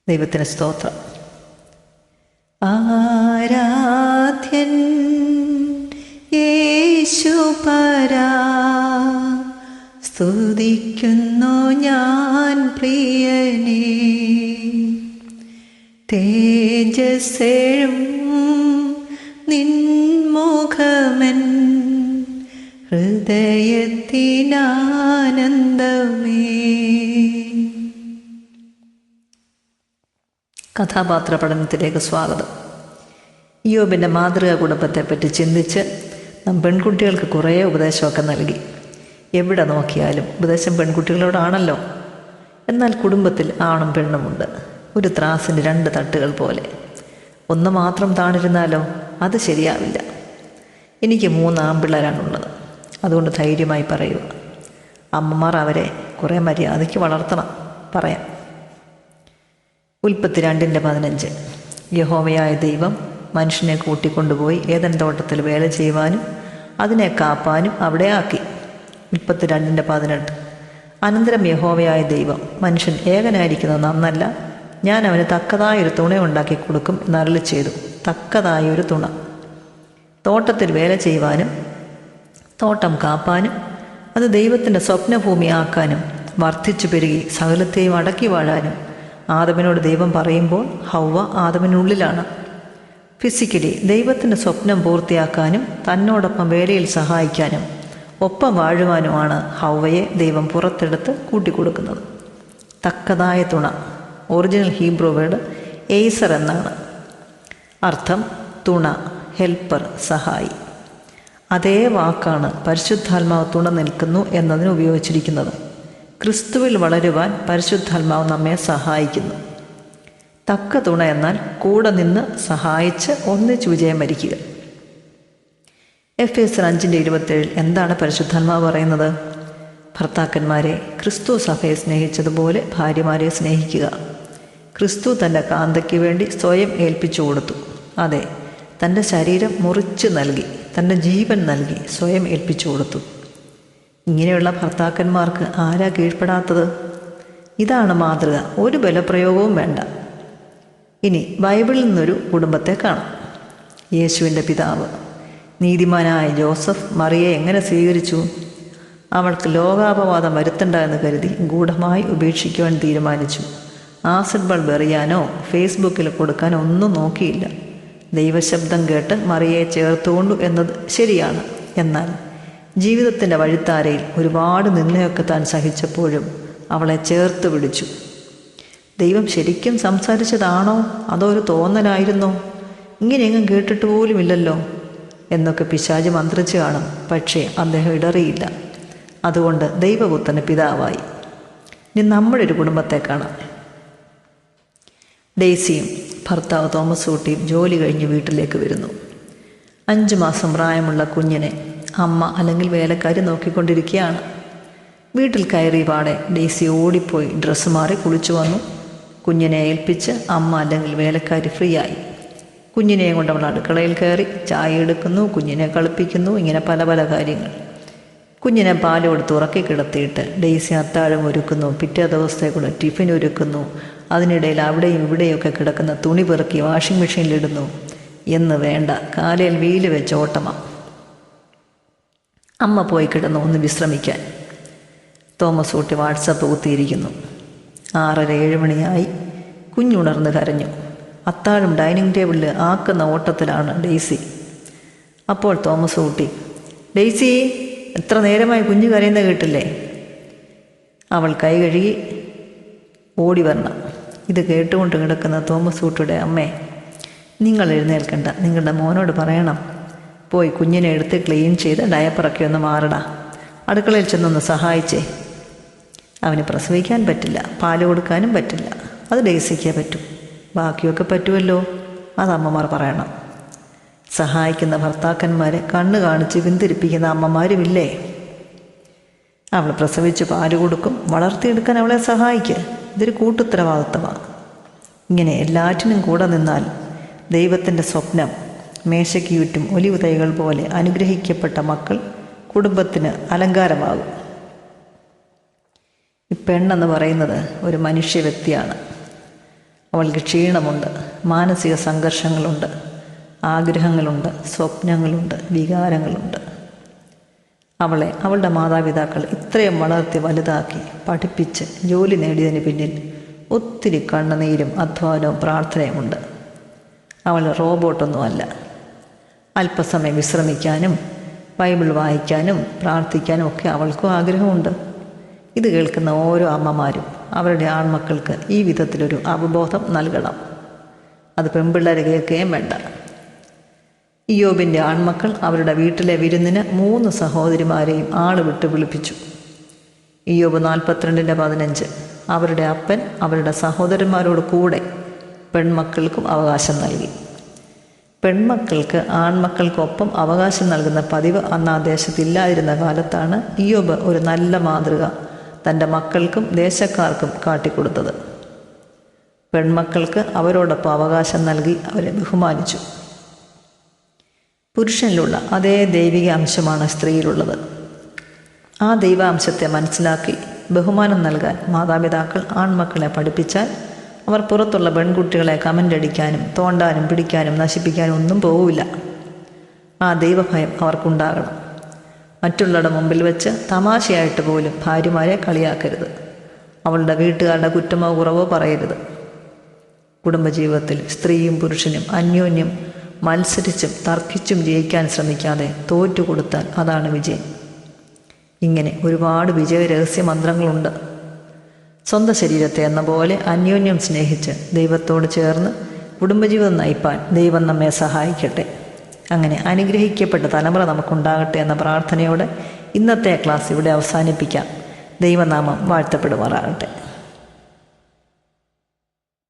ദൈവത്തിന് സ്തോത്രം. ആരാധ്യൻ യേശുപരാ, സ്തുതിക്കുന്നു ഞാൻ പ്രിയനേ. തേജസ്സേഴും നിൻമുഖമൻ ഹൃദയത്തിനാനന്ദമേ. കഥാപാത്ര പഠനത്തിലേക്ക് സ്വാഗതം. ഇയ്യോബിൻ്റെ മാതൃകാ കുടുംബത്തെപ്പറ്റി ചിന്തിച്ച് നാം പെൺകുട്ടികൾക്ക് കുറേ ഉപദേശമൊക്കെ നൽകി. എവിടെ നോക്കിയാലും ഉപദേശം പെൺകുട്ടികളോടാണല്ലോ. എന്നാൽ കുടുംബത്തിൽ ആണും പെണ്ണുമുണ്ട്. ഒരു ത്രാസിൻ്റെ രണ്ട് തട്ടുകൾ പോലെ. ഒന്ന് മാത്രം താണിരുന്നാലോ? അത് ശരിയാവില്ല. എനിക്ക് 3 ആൺപിള്ളേരാണുള്ളത്. അതുകൊണ്ട് ധൈര്യമായി പറയുക. അമ്മമാർ അവരെ കുറേ മര്യാദയ്ക്ക് വളർത്തണം. പറയാം. ഉൽപ്പത്തി 2:15. യഹോവയായ ദൈവം മനുഷ്യനെ കൂട്ടിക്കൊണ്ടുപോയി ഏദൻ തോട്ടത്തിൽ വേല ചെയ്യുവാനും അതിനെ കാപ്പാനും അവിടെ ആക്കി. ഉൽപ്പത്തി 2:18. അനന്തരം യഹോവയായ ദൈവം, മനുഷ്യൻ ഏകനായിരിക്കുന്നത് നന്നല്ല, ഞാൻ അവന് തക്കതായൊരു തുണ ഉണ്ടാക്കി കൊടുക്കും എന്നരുളി ചെയ്തു. തക്കതായൊരു തുണ. തോട്ടത്തിൽ വേല ചെയ്യുവാനും തോട്ടം കാപ്പാനും അത് ദൈവത്തിൻ്റെ സ്വപ്നഭൂമിയാക്കാനും വർദ്ധിച്ചു പെരുകി സകലത്തെയും അടക്കി വാഴാനും ആദമിനോട് ദൈവം പറയുമ്പോൾ ഹൗവ ആദമിനുള്ളിലാണ്. ഫിസിക്കലി ദൈവത്തിൻ്റെ സ്വപ്നം പൂർത്തിയാക്കാനും തന്നോടൊപ്പം വേലയിൽ സഹായിക്കാനും ഒപ്പം വാഴുവാനുമാണ് ഹൗവയെ ദൈവം പുറത്തെടുത്ത് കൂട്ടിക്കൊടുക്കുന്നത്. തക്കതായ തുണ. ഒറിജിനൽ ഹീബ്രു വേർഡ് എയ്സർ എന്നാണ്. അർത്ഥം തുണ, ഹെൽപ്പർ, സഹായി. അതേ വാക്കാണ് പരിശുദ്ധാത്മാവ് തുണ നിൽക്കുന്നു എന്നതിന് ഉപയോഗിച്ചിരിക്കുന്നത്. ക്രിസ്തുവിൽ വളരുവാൻ പരിശുദ്ധാത്മാവ് നമ്മെ സഹായിക്കുന്നു. തക്ക തുണ എന്നാൽ കൂടെ നിന്ന് സഹായിച്ച് ഒന്നിച്ച് വിജയം വരിക്കുക. എഫേസ്യർ 5:27 എന്താണ് പരിശുദ്ധാത്മാവ് പറയുന്നത്? ഭർത്താക്കന്മാരെ, ക്രിസ്തു സഭയെ സ്നേഹിച്ചതുപോലെ ഭാര്യമാരെ സ്നേഹിക്കുക. ക്രിസ്തു തൻ്റെ കാന്തയ്ക്ക് വേണ്ടി സ്വയം ഏൽപ്പിച്ചു കൊടുത്തു. അതെ, തൻ്റെ ശരീരം മുറിച്ച് നൽകി, തൻ്റെ ജീവൻ നൽകി സ്വയം ഏൽപ്പിച്ചു കൊടുത്തു. ഇങ്ങനെയുള്ള ഭർത്താക്കന്മാർക്ക് ആരാ കീഴ്പ്പെടാത്തത്? ഇതാണ് മാതൃക. ഒരു ബലപ്രയോഗവും വേണ്ട. ഇനി ബൈബിളിൽ നിന്നൊരു കുടുംബത്തെ കാണാം. യേശുവിൻ്റെ പിതാവ് നീതിമാനായ ജോസഫ് മറിയെ എങ്ങനെ സ്വീകരിച്ചു? അവൾക്ക് ലോകാപവാദം വരുത്തണ്ട എന്ന് കരുതി ഗൂഢമായി ഉപേക്ഷിക്കുവാൻ തീരുമാനിച്ചു. ആസിഡ് ബൾബ് എറിയാനോ ഫേസ്ബുക്കിൽ കൊടുക്കാനോ ഒന്നും നോക്കിയില്ല. ദൈവശബ്ദം കേട്ട് മറിയെ ചേർത്തുകൊണ്ടു എന്നത് ശരിയാണ്. എന്നാൽ ജീവിതത്തിൻ്റെ വഴിത്താരയിൽ ഒരുപാട് നിന്നയൊക്കെ താൻ സഹിച്ചപ്പോഴും അവളെ ചേർത്ത് പിടിച്ചു. ദൈവം ശരിക്കും സംസാരിച്ചതാണോ അതോ ഒരു തോന്നലായിരുന്നോ? ഇങ്ങനെയെങ്ങും കേട്ടിട്ട് പോലുമില്ലല്ലോ എന്നൊക്കെ പിശാച് മന്ത്രിച്ച് കാണും. പക്ഷേ അദ്ദേഹം ഇടറിയില്ല. അതുകൊണ്ട് ദൈവപുത്രന് പിതാവായി. ഇനി നമ്മുടെ ഒരു കുടുംബത്തെ കാണാം. ഡെയ്സിയും ഭർത്താവ് തോമസ് ഊട്ടിയും ജോലി കഴിഞ്ഞ് വീട്ടിലേക്ക് വരുന്നു. 5 മാസം പ്രായമുള്ള കുഞ്ഞിനെ അമ്മ അല്ലെങ്കിൽ വേലക്കാരി നോക്കിക്കൊണ്ടിരിക്കുകയാണ്. വീട്ടിൽ കയറി പാടെ ഡെയ്സി ഓടിപ്പോയി ഡ്രസ്സ് മാറി കുളിച്ചു വന്നു. കുഞ്ഞിനെ ഏൽപ്പിച്ച് അമ്മ അല്ലെങ്കിൽ വേലക്കാരി ഫ്രീ ആയി. കുഞ്ഞിനെയും കൊണ്ട് അവൾ അടുക്കളയിൽ കയറി ചായ എടുക്കുന്നു, കുഞ്ഞിനെ കളിപ്പിക്കുന്നു. ഇങ്ങനെ പല പല കാര്യങ്ങൾ. കുഞ്ഞിനെ പാല് കൊടുത്ത് ഉറക്കി കിടത്തിയിട്ട് ഡെയ്സി അത്താഴം ഒരുക്കുന്നു. പിറ്റേ ദിവസത്തേക്കുള്ള ടിഫിൻ ഒരുക്കുന്നു. അതിനിടയിൽ അവിടെയും ഇവിടെയൊക്കെ കിടക്കുന്ന തുണി പെറുക്കി വാഷിംഗ് മെഷീനിലിടുന്നു. എന്ന് വേണ്ട, കാലയിൽ വീല് വെച്ച് ഓട്ടമാണ്. അമ്മ പോയി കിടന്നു ഒന്ന് വിശ്രമിക്കാൻ. Thomas Ooty WhatsApp കുത്തിയിരിക്കുന്നു. 6:30-7 മണിയായി. കുഞ്ഞുണർന്ന് കരഞ്ഞു. അത്താഴം ഡൈനിങ് ടേബിളിൽ ആക്കുന്ന ഓട്ടത്തിലാണ് ഡെയ്സി. അപ്പോൾ തോമസ് ഊട്ടി, ഡെയ്സി, എത്ര നേരമായി കുഞ്ഞ് കരയുന്ന കേട്ടില്ലേ? അവൾ കൈ കഴുകി ഓടി വരണം. ഇത് കേട്ടുകൊണ്ട് കിടക്കുന്ന തോമസ് ഊട്ടിയുടെ അമ്മേ, നിങ്ങൾ എഴുന്നേൽക്കണ്ട, നിങ്ങളുടെ മോനോട് പറയണം, പോയി കുഞ്ഞിനെ എടുത്ത് ക്ലീൻ ചെയ്ത് ഡയപ്പറൊക്കെ ഒന്ന് മാറടാ, അടുക്കളയിൽ ചെന്നൊന്ന് സഹായിച്ചേ. അവന് പ്രസവിക്കാൻ പറ്റില്ല, പാല് കൊടുക്കാനും പറ്റില്ല, അത് ഡെയ്സിക്കേ പറ്റൂ. ബാക്കിയൊക്കെ പറ്റുമല്ലോ, അത് അമ്മമാർ പറയണം. സഹായിക്കുന്ന ഭർത്താക്കന്മാരെ കണ്ണ് കാണിച്ച് പിന്തിരിപ്പിക്കുന്ന അമ്മമാരുമില്ലേ? അവൾ പ്രസവിച്ച് പാല് കൊടുക്കും, വളർത്തിയെടുക്കാൻ അവളെ സഹായിക്കുക. ഇതൊരു കൂട്ടുത്തരവാദിത്തമാണ്. ഇങ്ങനെ എല്ലാറ്റിനും കൂടെ നിന്നാൽ ദൈവത്തിൻ്റെ സ്വപ്നം മേശയ്ക്ക് ചുറ്റും ഒലിവ് തൈകൾ പോലെ അനുഗ്രഹിക്കപ്പെട്ട മക്കൾ കുടുംബത്തിന് അലങ്കാരമാകും. ഈ പെണ്ണെന്ന് പറയുന്നത് ഒരു മനുഷ്യ വ്യക്തിയാണ്. അവൾക്ക് ക്ഷീണമുണ്ട്, മാനസിക സംഘർഷങ്ങളുണ്ട്, ആഗ്രഹങ്ങളുണ്ട്, സ്വപ്നങ്ങളുണ്ട്, വികാരങ്ങളുണ്ട്. അവളെ അവളുടെ മാതാപിതാക്കൾ ഇത്രയും വളർത്തി വലുതാക്കി പഠിപ്പിച്ച് ജോലി നേടിയതിന് പിന്നിൽ ഒത്തിരി കണ്ണുനീരും അധ്വാനവും പ്രാർത്ഥനയുമുണ്ട്. അവൾ റോബോട്ടൊന്നുമല്ല. അല്പസമയം വിശ്രമിക്കാനും ബൈബിൾ വായിക്കാനും പ്രാർത്ഥിക്കാനും ഒക്കെ അവൾക്കും ആഗ്രഹമുണ്ട്. ഇത് കേൾക്കുന്ന ഓരോ അമ്മമാരും അവരുടെ ആൺമക്കൾക്ക് ഈ വിധത്തിലൊരു അവബോധം നൽകണം. അത് പെൺപിള്ളേരെ കേൾക്കുകയും വേണ്ട. ഇയ്യോബിൻ്റെ ആൺമക്കൾ അവരുടെ വീട്ടിലെ വിരുന്നിന് 3 സഹോദരിമാരെയും ആള് വിട്ട് വിളിപ്പിച്ചു. ഇയ്യോബ് 42:15. അവരുടെ അപ്പൻ അവരുടെ സഹോദരന്മാരോട് കൂടെ പെൺമക്കൾക്കും അവകാശം നൽകി. പെൺമക്കൾക്ക് ആൺമക്കൾക്കൊപ്പം അവകാശം നൽകുന്ന പതിവ് അന്ന് ആ ദേശത്തില്ലാതിരുന്ന കാലത്താണ് ഇയ്യോബ് ഒരു നല്ല മാതൃക തൻ്റെ മക്കൾക്കും ദേശക്കാർക്കും കാട്ടിക്കൊടുത്തത്. പെൺമക്കൾക്ക് അവരോടൊപ്പം അവകാശം നൽകി അവരെ ബഹുമാനിച്ചു. പുരുഷനിലുള്ള അതേ ദൈവിക അംശമാണ് സ്ത്രീയിലുള്ളത്. ആ ദൈവാംശത്തെ മനസ്സിലാക്കി ബഹുമാനം നൽകാൻ മാതാപിതാക്കൾ ആൺമക്കളെ പഠിപ്പിച്ചാൽ അവർ പുറത്തുള്ള പെൺകുട്ടികളെ കമൻ്റടിക്കാനും തോണ്ടാനും പിടിക്കാനും നശിപ്പിക്കാനും ഒന്നും പോവില്ല. ആ ദൈവഭയം അവർക്കുണ്ടാകണം. മറ്റുള്ളവരുടെ മുമ്പിൽ വെച്ച് തമാശയായിട്ട് പോലും ഭാര്യമാരെ കളിയാക്കരുത്. അവളുടെ വീട്ടുകാരുടെ കുറ്റമോ കുറവോ പറയരുത്. കുടുംബജീവിതത്തിൽ സ്ത്രീയും പുരുഷനും അന്യോന്യം മത്സരിച്ചും തർക്കിച്ചും ജയിക്കാൻ ശ്രമിക്കാതെ തോറ്റുകൊടുത്താൽ അതാണ് വിജയം. ഇങ്ങനെ ഒരുപാട് വിജയ രഹസ്യ മന്ത്രങ്ങളുണ്ട്. സ്വന്തം ശരീരത്തെ എന്ന പോലെ അന്യോന്യം സ്നേഹിച്ച് ദൈവത്തോട് ചേർന്ന് കുടുംബജീവിതം നയിപ്പാൻ ദൈവം നമ്മെ സഹായിക്കട്ടെ. അങ്ങനെ അനുഗ്രഹിക്കപ്പെട്ട തലമുറ നമുക്കുണ്ടാകട്ടെ എന്ന പ്രാർത്ഥനയോടെ ഇന്നത്തെ ക്ലാസ് ഇവിടെ അവസാനിപ്പിക്കാം. ദൈവനാമം വാഴ്ത്തപ്പെടുമാറാകട്ടെ.